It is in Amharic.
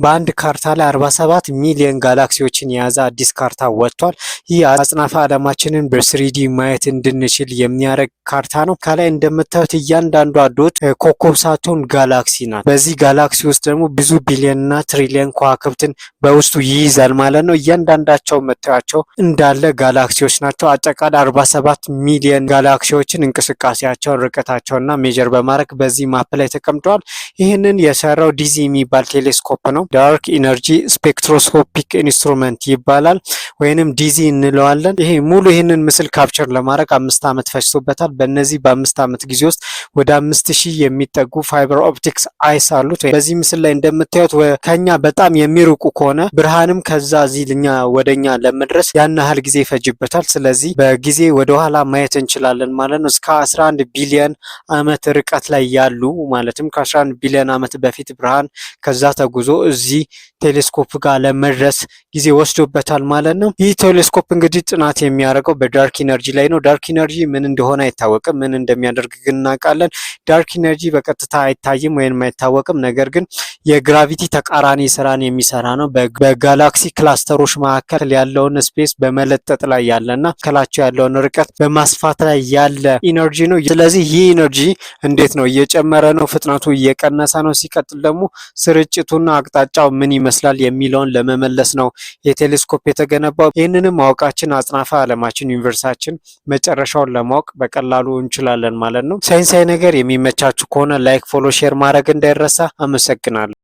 በአንድ ካርታ ላይ 47 ሚሊዮን ጋላክሲዎችን የያዘ አዲስ ካርታ ወጥቷል። ይህ አጽናፈ ዓለማችንን በ3ዲ ማየት እንድንችል የሚያደርግ ካርታ ነው። ከላይ እንደምታዩት እያንዳንዷ ዶት ኮከብ ሳትሆን ጋላክሲ ናት። በዚህ ጋላክሲ ውስጥ ደግሞ ብዙ ቢሊዮንና ትሪሊዮን ከዋክብትን በውስጡ ይይዛል ማለት ነው። እያንዳንዳቸው የምታዩቸው እንዳለ ጋላክሲዎች ናቸው። አጠቃላይ 47 ሚሊዮን ጋላክሲዎችን እንቅስቃሴያቸውን፣ ርቀታቸውና ሜጀር በማድረግ በዚህ ማፕ ላይ ተቀምጠዋል። ይህንን የሰራው ዲዚ የሚባል ቴሌስኮፕ ነው። ዳርክ ኢነርጂ ስፔክትሮስኮፒክ ኢንስትሩመንት ይባላል ወይንም ዲዚ እንለዋለን። ይሄ ሙሉ ይህንን ምስል ካፕቸር ለማድረግ 5 ዓመት ፈጅቶበታል። በእነዚህ በ5 ዓመት ጊዜ ውስጥ ወደ 5000 የሚጠጉ ፋይበር ኦፕቲክስ አይስ አሉት። በዚህ ምስል ላይ እንደምታዩት ከኛ በጣም የሚርቁ ከሆነ ብርሃንም ከዛ እዚህኛ ወደኛ ለመድረስ ያን ያህል ጊዜ ይፈጅበታል። ስለዚህ በጊዜ ወደ ኋላ ማየት እንችላለን ማለት ነው። እስከ 11 ቢሊዮን ዓመት ርቀት ላይ ያሉ ማለትም ከ11 ቢሊዮን ዓመት በፊት ብርሃን ከዛ ተጉዞ እዚህ ቴሌስኮፕ ጋር ለመድረስ ጊዜ ወስዶበታል ማለት ነው። ይህ ቴሌስኮፕ እንግዲህ ጥናት የሚያደርገው በዳርክ ኢነርጂ ላይ ነው። ዳርክ ኢነርጂ ምን እንደሆነ አይታወቅም፣ ምን እንደሚያደርግ ግን እናውቃለን። ዳርክ ኢነርጂ በቀጥታ አይታይም ወይም አይታወቅም፣ ነገር ግን የግራቪቲ ተቃራኒ ስራን የሚሰራ ነው። በጋላክሲ ክላስተሮች መካከል ያለውን ስፔስ በመለጠጥ ላይ ያለና ከላቸው ያለውን ርቀት በማስፋት ላይ ያለ ኢነርጂ ነው። ስለዚህ ይህ ኢነርጂ እንዴት ነው እየጨመረ ነው? ፍጥነቱ እየቀነሰ ነው? ሲቀጥል ደግሞ ስርጭቱና አቅጣጫው ምን ይመስላል የሚለውን ለመመለስ ነው የቴሌስኮፕ የተገነባው። ይህንንም ማወቃችን አጽናፈ ዓለማችን ዩኒቨርሳችን መጨረሻውን ለማወቅ በቀላሉ እንችላለን ማለት ነው። ሳይንሳዊ ነገር የሚመቻችሁ ከሆነ ላይክ፣ ፎሎ፣ ሼር ማድረግ እንዳይረሳ። አመሰግናለሁ።